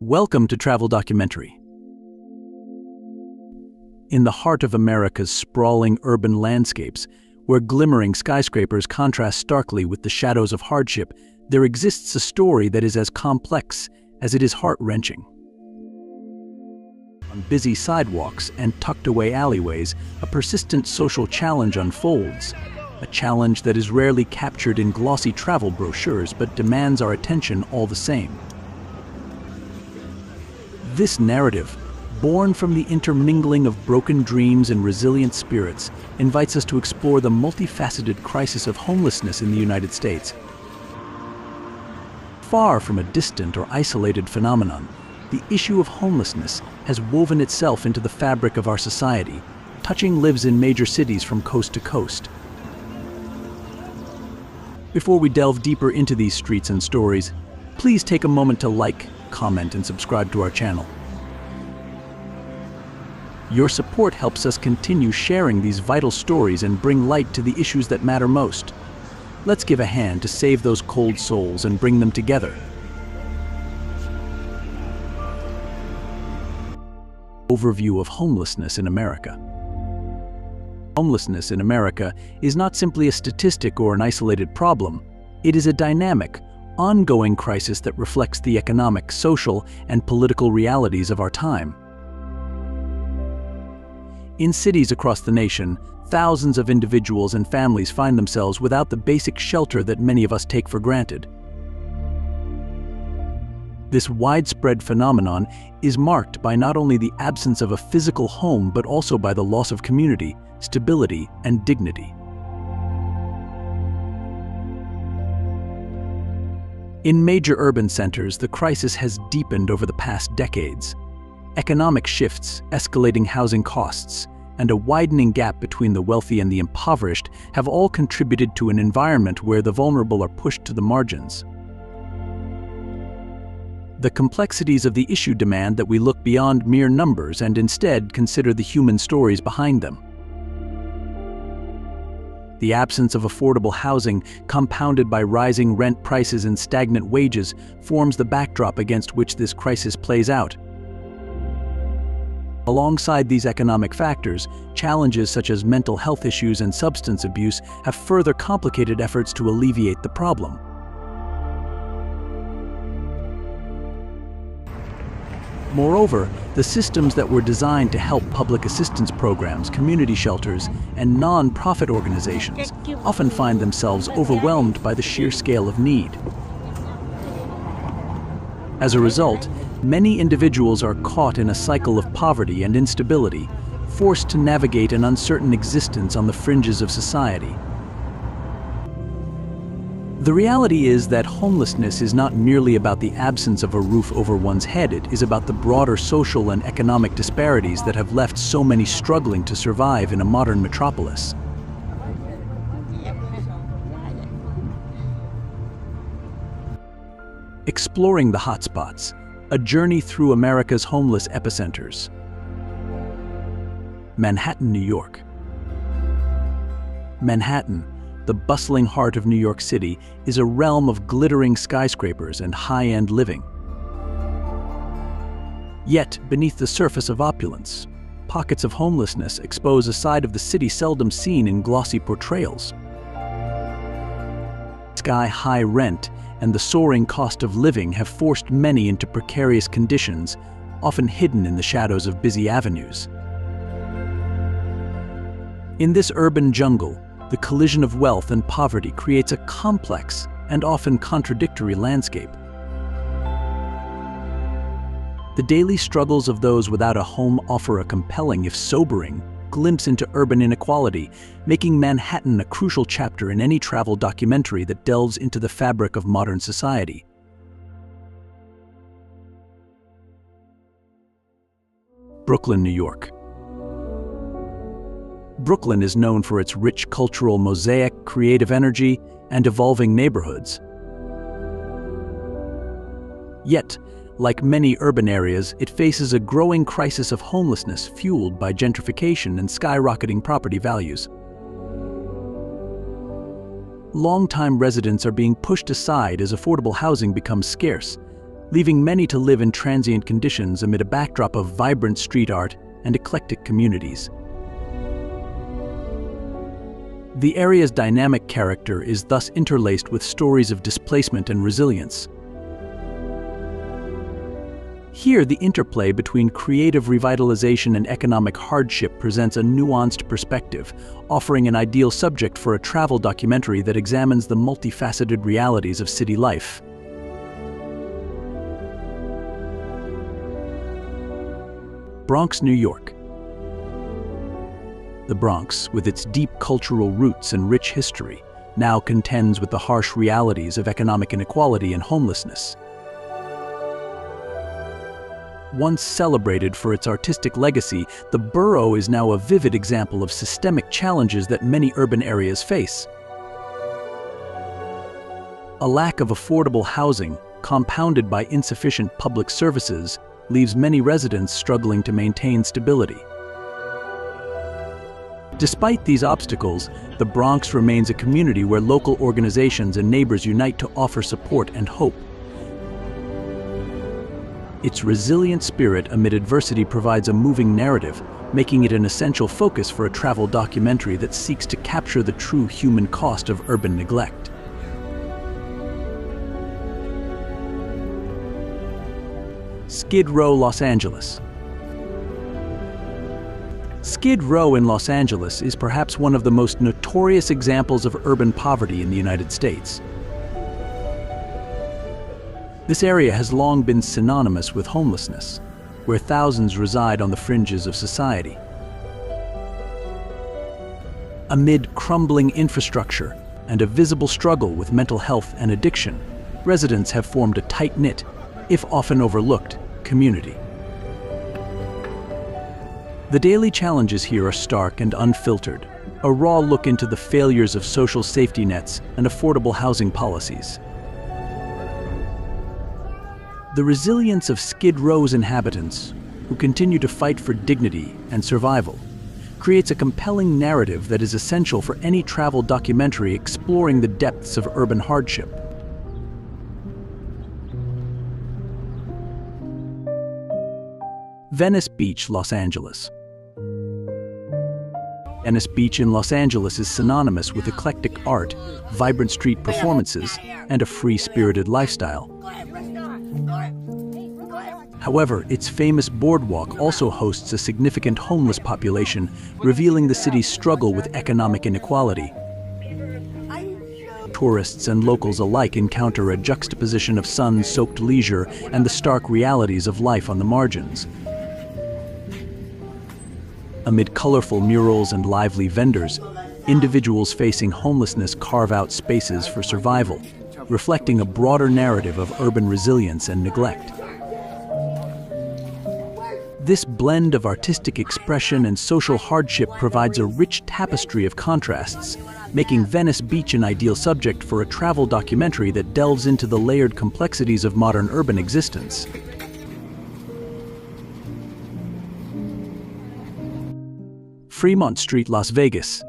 Welcome to Travel Documentary. In the heart of America's sprawling urban landscapes, where glimmering skyscrapers contrast starkly with the shadows of hardship, there exists a story that is as complex as it is heart-wrenching. On busy sidewalks and tucked-away alleyways, a persistent social challenge unfolds. A challenge that is rarely captured in glossy travel brochures but demands our attention all the same. This narrative, born from the intermingling of broken dreams and resilient spirits, invites us to explore the multifaceted crisis of homelessness in the United States. Far from a distant or isolated phenomenon, the issue of homelessness has woven itself into the fabric of our society, touching lives in major cities from coast to coast. Before we delve deeper into these streets and stories, please take a moment to like, comment, and subscribe to our channel. Your support helps us continue sharing these vital stories and bring light to the issues that matter most. Let's give a hand to save those cold souls and bring them together. Overview of homelessness in America. Homelessness in America is not simply a statistic or an isolated problem. It is a dynamic, ongoing crisis that reflects the economic, social, and political realities of our time. In cities across the nation, thousands of individuals and families find themselves without the basic shelter that many of us take for granted. This widespread phenomenon is marked by not only the absence of a physical home but also by the loss of community, stability, and dignity. In major urban centers, the crisis has deepened over the past decades. Economic shifts, escalating housing costs, and a widening gap between the wealthy and the impoverished have all contributed to an environment where the vulnerable are pushed to the margins. The complexities of the issue demand that we look beyond mere numbers and instead consider the human stories behind them. The absence of affordable housing, compounded by rising rent prices and stagnant wages, forms the backdrop against which this crisis plays out. Alongside these economic factors, challenges such as mental health issues and substance abuse have further complicated efforts to alleviate the problem. Moreover, the systems that were designed to help public assistance programs, community shelters, and non-profit organizations often find themselves overwhelmed by the sheer scale of need. As a result, many individuals are caught in a cycle of poverty and instability, forced to navigate an uncertain existence on the fringes of society. The reality is that homelessness is not merely about the absence of a roof over one's head. It is about the broader social and economic disparities that have left so many struggling to survive in a modern metropolis. Exploring the hotspots, a journey through America's homeless epicenters. Manhattan, New York. Manhattan, the bustling heart of New York City, is a realm of glittering skyscrapers and high-end living. Yet, beneath the surface of opulence, pockets of homelessness expose a side of the city seldom seen in glossy portrayals. Sky-high rent and the soaring cost of living have forced many into precarious conditions, often hidden in the shadows of busy avenues. In this urban jungle, the collision of wealth and poverty creates a complex and often contradictory landscape. The daily struggles of those without a home offer a compelling, if sobering, glimpse into urban inequality, making Manhattan a crucial chapter in any travel documentary that delves into the fabric of modern society. Brooklyn, New York. Brooklyn is known for its rich cultural mosaic, creative energy, and evolving neighborhoods. Yet, like many urban areas, it faces a growing crisis of homelessness fueled by gentrification and skyrocketing property values. Longtime residents are being pushed aside as affordable housing becomes scarce, leaving many to live in transient conditions amid a backdrop of vibrant street art and eclectic communities. The area's dynamic character is thus interlaced with stories of displacement and resilience. Here, the interplay between creative revitalization and economic hardship presents a nuanced perspective, offering an ideal subject for a travel documentary that examines the multifaceted realities of city life. Bronx, New York. The Bronx, with its deep cultural roots and rich history, now contends with the harsh realities of economic inequality and homelessness. Once celebrated for its artistic legacy, the borough is now a vivid example of systemic challenges that many urban areas face. A lack of affordable housing, compounded by insufficient public services, leaves many residents struggling to maintain stability. Despite these obstacles, the Bronx remains a community where local organizations and neighbors unite to offer support and hope. Its resilient spirit amid adversity provides a moving narrative, making it an essential focus for a travel documentary that seeks to capture the true human cost of urban neglect. Skid Row, Los Angeles. Skid Row in Los Angeles is perhaps one of the most notorious examples of urban poverty in the United States. This area has long been synonymous with homelessness, where thousands reside on the fringes of society. Amid crumbling infrastructure and a visible struggle with mental health and addiction, residents have formed a tight-knit, if often overlooked, community. The daily challenges here are stark and unfiltered, a raw look into the failures of social safety nets and affordable housing policies. The resilience of Skid Row's inhabitants, who continue to fight for dignity and survival, creates a compelling narrative that is essential for any travel documentary exploring the depths of urban hardship. Venice Beach, Los Angeles. Venice Beach in Los Angeles is synonymous with eclectic art, vibrant street performances, and a free-spirited lifestyle. However, its famous boardwalk also hosts a significant homeless population, revealing the city's struggle with economic inequality. Tourists and locals alike encounter a juxtaposition of sun-soaked leisure and the stark realities of life on the margins. Amid colorful murals and lively vendors, individuals facing homelessness carve out spaces for survival, reflecting a broader narrative of urban resilience and neglect. This blend of artistic expression and social hardship provides a rich tapestry of contrasts, making Venice Beach an ideal subject for a travel documentary that delves into the layered complexities of modern urban existence. Fremont Street, Las Vegas.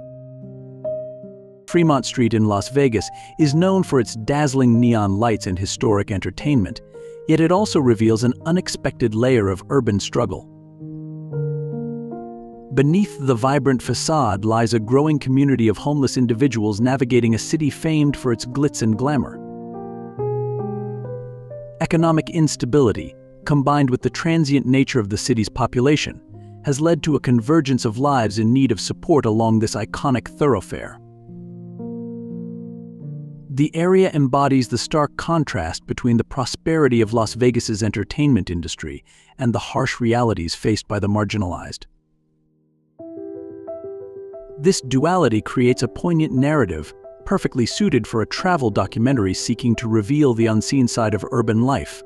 Fremont Street in Las Vegas is known for its dazzling neon lights and historic entertainment, yet it also reveals an unexpected layer of urban struggle. Beneath the vibrant facade lies a growing community of homeless individuals navigating a city famed for its glitz and glamour. Economic instability, combined with the transient nature of the city's population, has led to a convergence of lives in need of support along this iconic thoroughfare. The area embodies the stark contrast between the prosperity of Las Vegas's entertainment industry and the harsh realities faced by the marginalized. This duality creates a poignant narrative, perfectly suited for a travel documentary seeking to reveal the unseen side of urban life.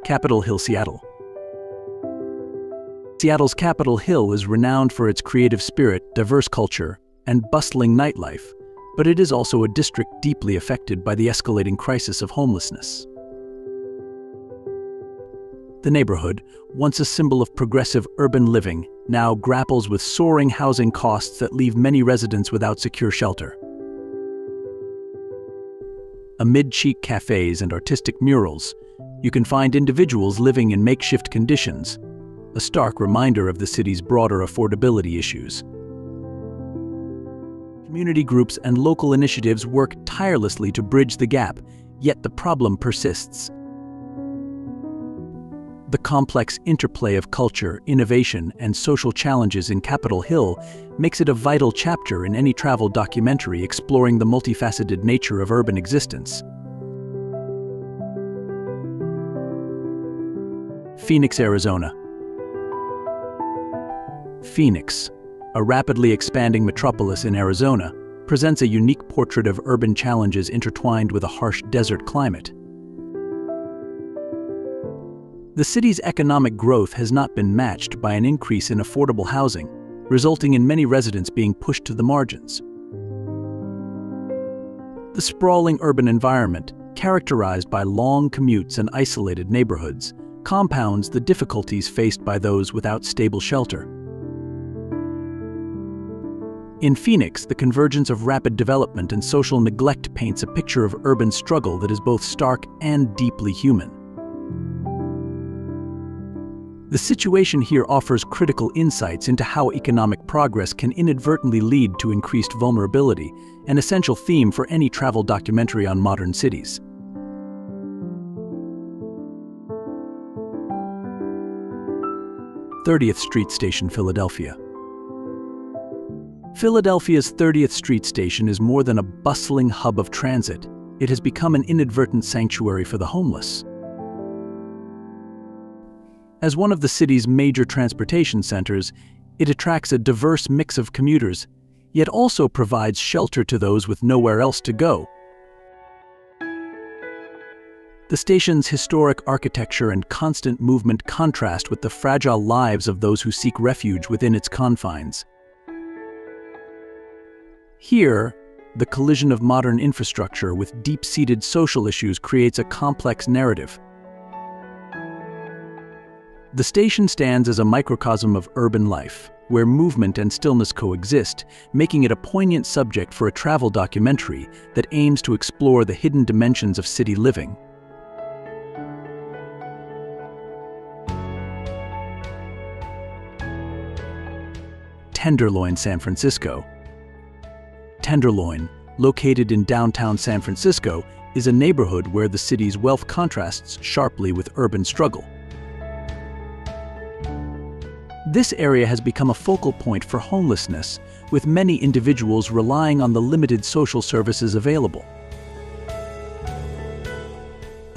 Capitol Hill, Seattle. Seattle's Capitol Hill is renowned for its creative spirit, diverse culture, and bustling nightlife, but it is also a district deeply affected by the escalating crisis of homelessness. The neighborhood, once a symbol of progressive urban living, now grapples with soaring housing costs that leave many residents without secure shelter. Amid chic cafes and artistic murals, you can find individuals living in makeshift conditions, a stark reminder of the city's broader affordability issues. Community groups and local initiatives work tirelessly to bridge the gap, yet the problem persists. The complex interplay of culture, innovation, and social challenges in Capitol Hill makes it a vital chapter in any travel documentary exploring the multifaceted nature of urban existence. Phoenix, Arizona. Phoenix, a rapidly expanding metropolis in Arizona, presents a unique portrait of urban challenges intertwined with a harsh desert climate. The city's economic growth has not been matched by an increase in affordable housing, resulting in many residents being pushed to the margins. The sprawling urban environment, characterized by long commutes and isolated neighborhoods, compounds the difficulties faced by those without stable shelter. In Phoenix, the convergence of rapid development and social neglect paints a picture of urban struggle that is both stark and deeply human. The situation here offers critical insights into how economic progress can inadvertently lead to increased vulnerability, an essential theme for any travel documentary on modern cities. Thirtieth Street Station, Philadelphia. Philadelphia's 30th Street Station is more than a bustling hub of transit. It has become an inadvertent sanctuary for the homeless. As one of the city's major transportation centers, it attracts a diverse mix of commuters, yet also provides shelter to those with nowhere else to go. The station's historic architecture and constant movement contrast with the fragile lives of those who seek refuge within its confines. Here, the collision of modern infrastructure with deep-seated social issues creates a complex narrative. The station stands as a microcosm of urban life, where movement and stillness coexist, making it a poignant subject for a travel documentary that aims to explore the hidden dimensions of city living. Tenderloin, San Francisco. Tenderloin, located in downtown San Francisco, is a neighborhood where the city's wealth contrasts sharply with urban struggle. This area has become a focal point for homelessness, with many individuals relying on the limited social services available.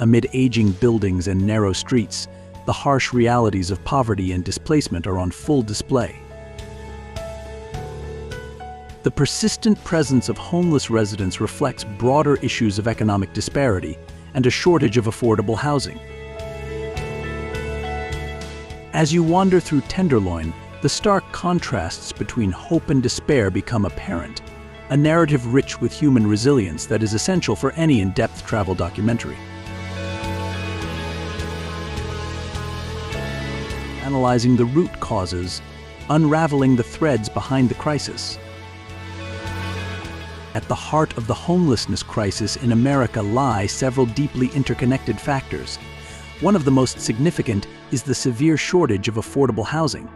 Amid aging buildings and narrow streets, the harsh realities of poverty and displacement are on full display. The persistent presence of homeless residents reflects broader issues of economic disparity and a shortage of affordable housing. As you wander through Tenderloin, the stark contrasts between hope and despair become apparent, a narrative rich with human resilience that is essential for any in-depth travel documentary. Analyzing the root causes, unraveling the threads behind the crisis. At the heart of the homelessness crisis in America lie several deeply interconnected factors. One of the most significant is the severe shortage of affordable housing.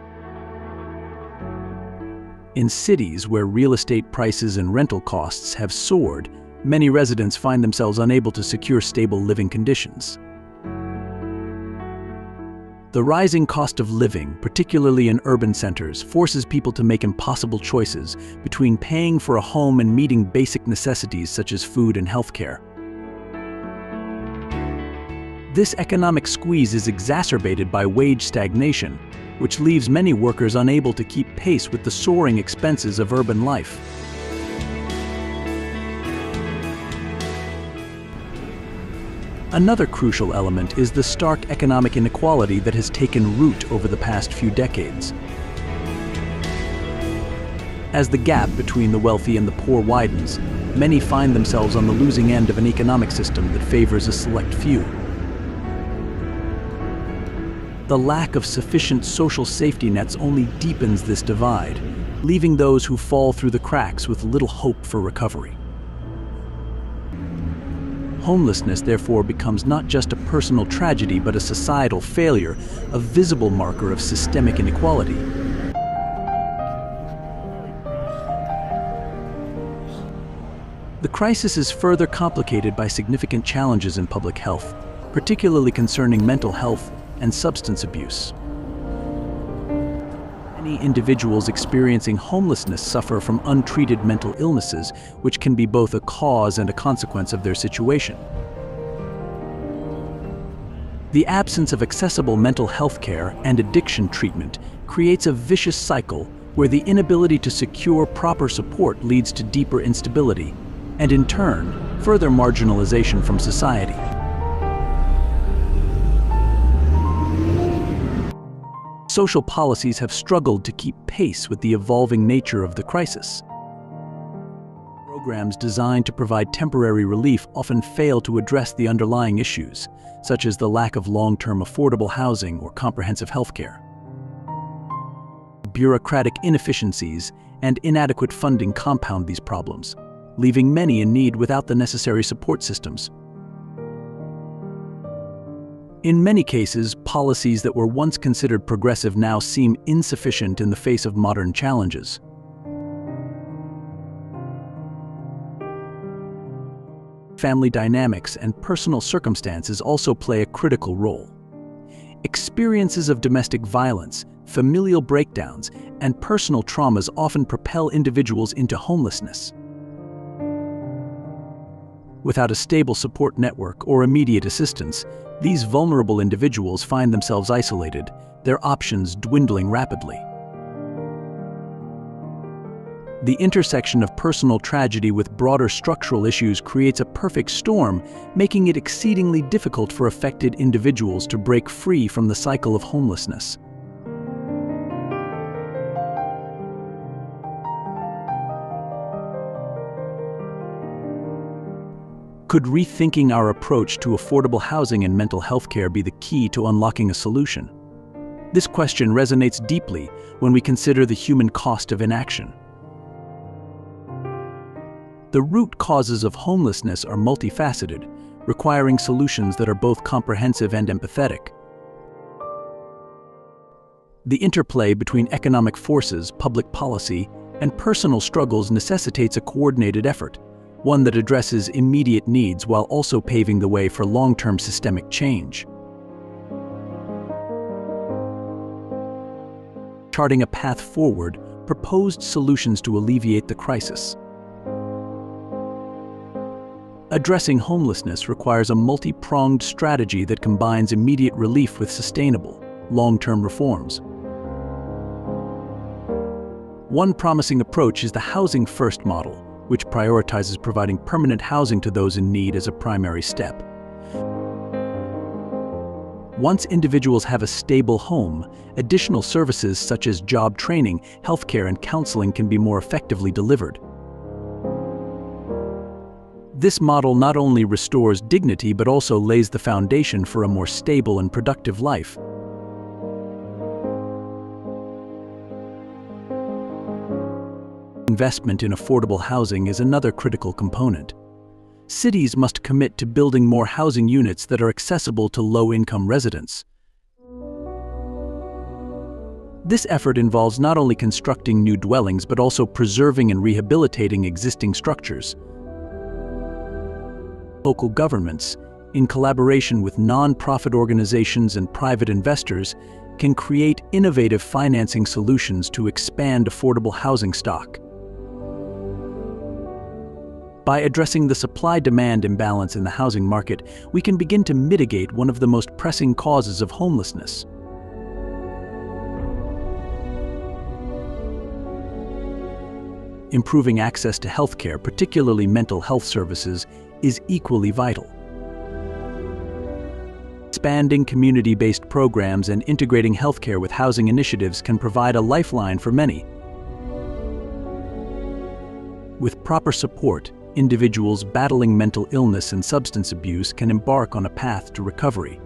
In cities where real estate prices and rental costs have soared, many residents find themselves unable to secure stable living conditions. The rising cost of living, particularly in urban centers, forces people to make impossible choices between paying for a home and meeting basic necessities such as food and healthcare. This economic squeeze is exacerbated by wage stagnation, which leaves many workers unable to keep pace with the soaring expenses of urban life. Another crucial element is the stark economic inequality that has taken root over the past few decades. As the gap between the wealthy and the poor widens, many find themselves on the losing end of an economic system that favors a select few. The lack of sufficient social safety nets only deepens this divide, leaving those who fall through the cracks with little hope for recovery. Homelessness, therefore, becomes not just a personal tragedy but a societal failure, a visible marker of systemic inequality. The crisis is further complicated by significant challenges in public health, particularly concerning mental health and substance abuse. Many individuals experiencing homelessness suffer from untreated mental illnesses, which can be both a cause and a consequence of their situation. The absence of accessible mental health care and addiction treatment creates a vicious cycle where the inability to secure proper support leads to deeper instability, and in turn, further marginalization from society. Social policies have struggled to keep pace with the evolving nature of the crisis. Programs designed to provide temporary relief often fail to address the underlying issues, such as the lack of long-term affordable housing or comprehensive health care. Bureaucratic inefficiencies and inadequate funding compound these problems, leaving many in need without the necessary support systems. In many cases, policies that were once considered progressive now seem insufficient in the face of modern challenges. Family dynamics and personal circumstances also play a critical role. Experiences of domestic violence, familial breakdowns, and personal traumas often propel individuals into homelessness. Without a stable support network or immediate assistance, these vulnerable individuals find themselves isolated, their options dwindling rapidly. The intersection of personal tragedy with broader structural issues creates a perfect storm, making it exceedingly difficult for affected individuals to break free from the cycle of homelessness. Could rethinking our approach to affordable housing and mental health care be the key to unlocking a solution? This question resonates deeply when we consider the human cost of inaction. The root causes of homelessness are multifaceted, requiring solutions that are both comprehensive and empathetic. The interplay between economic forces, public policy, and personal struggles necessitates a coordinated effort, one that addresses immediate needs while also paving the way for long-term systemic change. Charting a path forward, proposed solutions to alleviate the crisis. Addressing homelessness requires a multi-pronged strategy that combines immediate relief with sustainable, long-term reforms. One promising approach is the Housing First model, which prioritizes providing permanent housing to those in need as a primary step. Once individuals have a stable home, additional services such as job training, healthcare, and counseling can be more effectively delivered. This model not only restores dignity but also lays the foundation for a more stable and productive life. Investment in affordable housing is another critical component. Cities must commit to building more housing units that are accessible to low-income residents. This effort involves not only constructing new dwellings but also preserving and rehabilitating existing structures. Local governments, in collaboration with non-profit organizations and private investors, can create innovative financing solutions to expand affordable housing stock. By addressing the supply-demand imbalance in the housing market, we can begin to mitigate one of the most pressing causes of homelessness. Improving access to healthcare, particularly mental health services, is equally vital. Expanding community-based programs and integrating healthcare with housing initiatives can provide a lifeline for many. With proper support, individuals battling mental illness and substance abuse can embark on a path to recovery.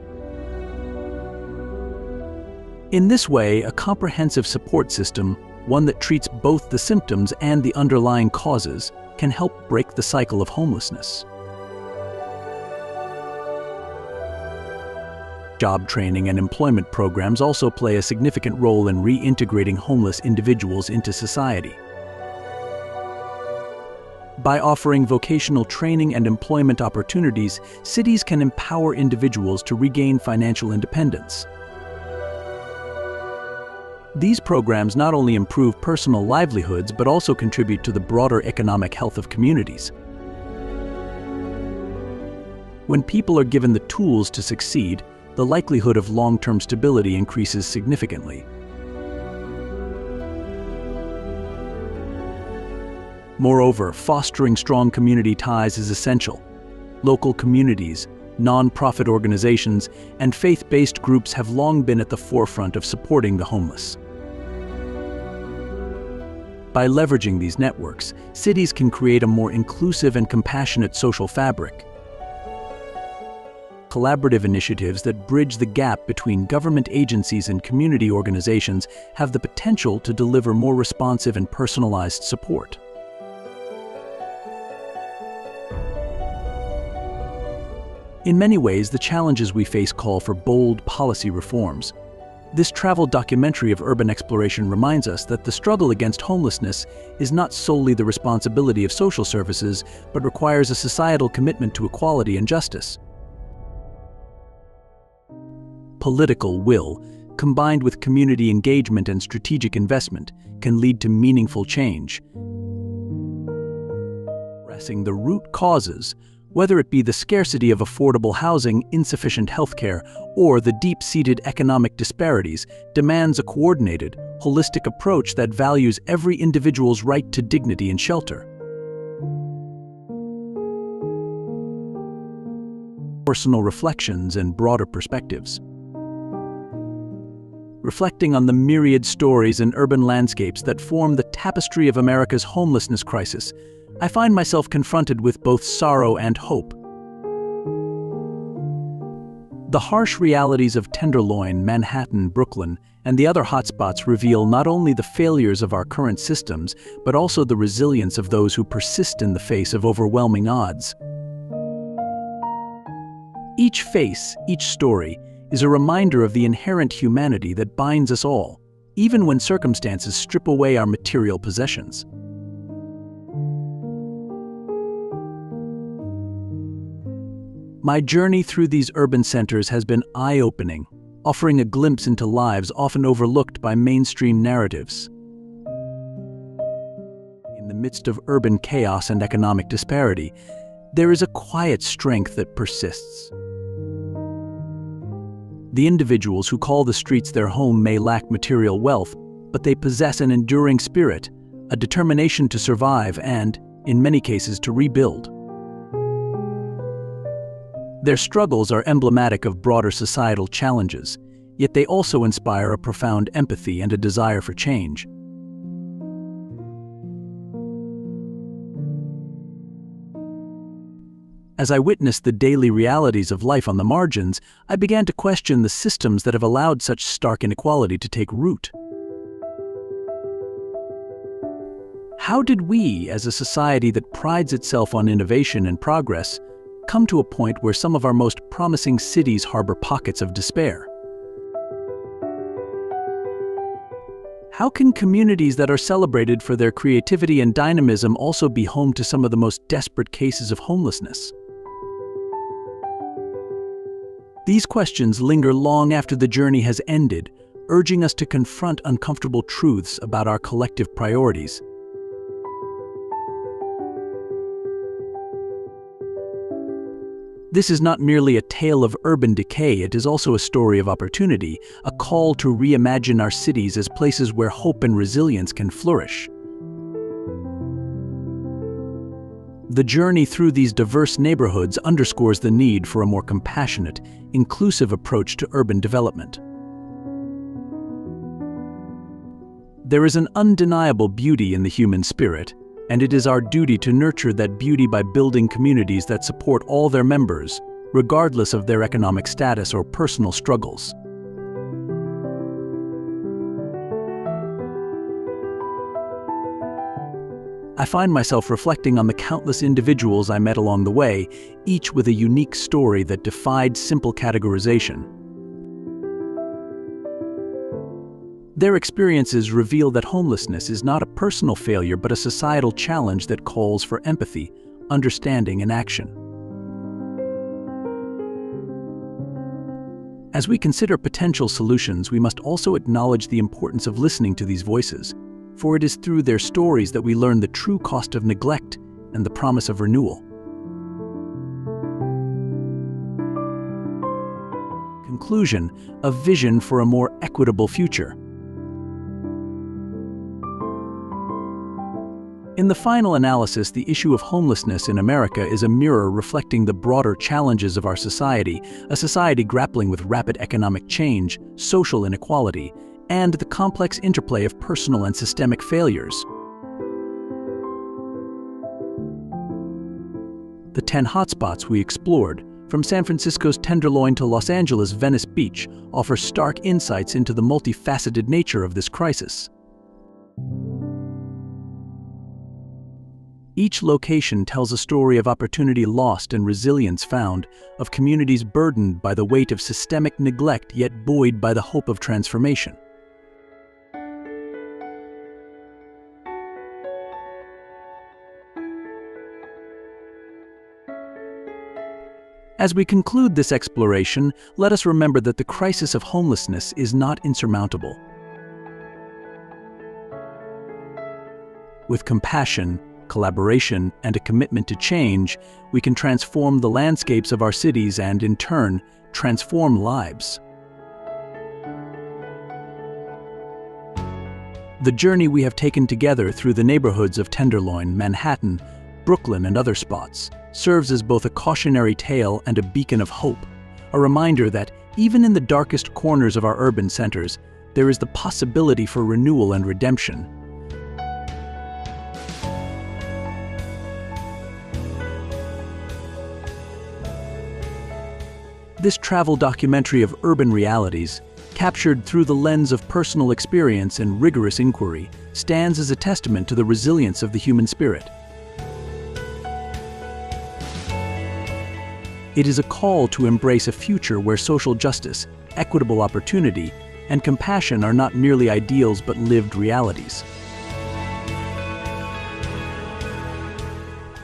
In this way, a comprehensive support system, one that treats both the symptoms and the underlying causes, can help break the cycle of homelessness. Job training and employment programs also play a significant role in reintegrating homeless individuals into society. By offering vocational training and employment opportunities, cities can empower individuals to regain financial independence. These programs not only improve personal livelihoods but also contribute to the broader economic health of communities. When people are given the tools to succeed, the likelihood of long-term stability increases significantly. Moreover, fostering strong community ties is essential. Local communities, non-profit organizations, and faith-based groups have long been at the forefront of supporting the homeless. By leveraging these networks, cities can create a more inclusive and compassionate social fabric. Collaborative initiatives that bridge the gap between government agencies and community organizations have the potential to deliver more responsive and personalized support. In many ways, the challenges we face call for bold policy reforms. This travel documentary of urban exploration reminds us that the struggle against homelessness is not solely the responsibility of social services, but requires a societal commitment to equality and justice. Political will, combined with community engagement and strategic investment, can lead to meaningful change. Addressing the root causes, whether it be the scarcity of affordable housing, insufficient healthcare, or the deep-seated economic disparities, demands a coordinated, holistic approach that values every individual's right to dignity and shelter. Personal reflections and broader perspectives. Reflecting on the myriad stories and urban landscapes that form the tapestry of America's homelessness crisis, I find myself confronted with both sorrow and hope. The harsh realities of Tenderloin, Manhattan, Brooklyn, and the other hotspots reveal not only the failures of our current systems, but also the resilience of those who persist in the face of overwhelming odds. Each face, each story, is a reminder of the inherent humanity that binds us all, even when circumstances strip away our material possessions. My journey through these urban centers has been eye-opening, offering a glimpse into lives often overlooked by mainstream narratives. In the midst of urban chaos and economic disparity, there is a quiet strength that persists. The individuals who call the streets their home may lack material wealth, but they possess an enduring spirit, a determination to survive and, in many cases, to rebuild. Their struggles are emblematic of broader societal challenges, yet they also inspire a profound empathy and a desire for change. As I witnessed the daily realities of life on the margins, I began to question the systems that have allowed such stark inequality to take root. How did we, as a society that prides itself on innovation and progress, come to a point where some of our most promising cities harbor pockets of despair? How can communities that are celebrated for their creativity and dynamism also be home to some of the most desperate cases of homelessness? These questions linger long after the journey has ended, urging us to confront uncomfortable truths about our collective priorities. This is not merely a tale of urban decay, it is also a story of opportunity, a call to reimagine our cities as places where hope and resilience can flourish. The journey through these diverse neighborhoods underscores the need for a more compassionate, inclusive approach to urban development. There is an undeniable beauty in the human spirit, and it is our duty to nurture that beauty by building communities that support all their members, regardless of their economic status or personal struggles. I find myself reflecting on the countless individuals I met along the way, each with a unique story that defied simple categorization. Their experiences reveal that homelessness is not a personal failure but a societal challenge that calls for empathy, understanding, and action. As we consider potential solutions, we must also acknowledge the importance of listening to these voices, for it is through their stories that we learn the true cost of neglect and the promise of renewal. Conclusion: a vision for a more equitable future. In the final analysis, the issue of homelessness in America is a mirror reflecting the broader challenges of our society, a society grappling with rapid economic change, social inequality, and the complex interplay of personal and systemic failures. The 10 hotspots we explored, from San Francisco's Tenderloin to Los Angeles' Venice Beach, offer stark insights into the multifaceted nature of this crisis. Each location tells a story of opportunity lost and resilience found, of communities burdened by the weight of systemic neglect yet buoyed by the hope of transformation. As we conclude this exploration, let us remember that the crisis of homelessness is not insurmountable. With compassion, collaboration, and a commitment to change, we can transform the landscapes of our cities and, in turn, transform lives. The journey we have taken together through the neighborhoods of Tenderloin, Manhattan, Brooklyn, and other spots serves as both a cautionary tale and a beacon of hope, a reminder that, even in the darkest corners of our urban centers, there is the possibility for renewal and redemption. This travel documentary of urban realities, captured through the lens of personal experience and rigorous inquiry, stands as a testament to the resilience of the human spirit. It is a call to embrace a future where social justice, equitable opportunity, and compassion are not merely ideals but lived realities.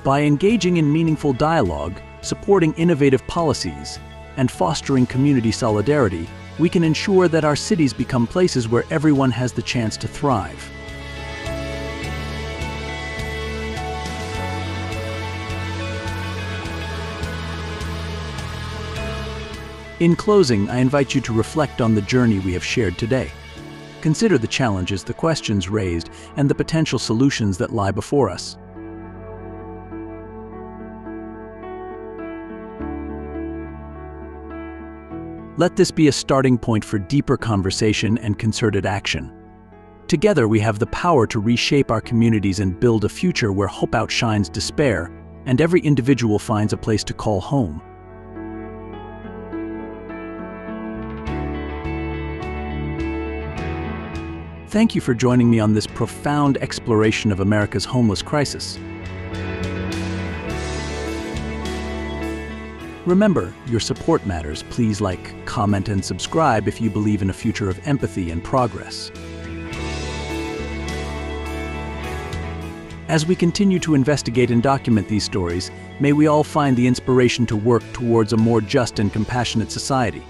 By engaging in meaningful dialogue, supporting innovative policies, and fostering community solidarity, we can ensure that our cities become places where everyone has the chance to thrive. In closing, I invite you to reflect on the journey we have shared today. Consider the challenges, the questions raised, and the potential solutions that lie before us. Let this be a starting point for deeper conversation and concerted action. Together, we have the power to reshape our communities and build a future where hope outshines despair, and every individual finds a place to call home. Thank you for joining me on this profound exploration of America's homeless crisis. Remember, your support matters. Please like, comment, and subscribe if you believe in a future of empathy and progress. As we continue to investigate and document these stories, may we all find the inspiration to work towards a more just and compassionate society.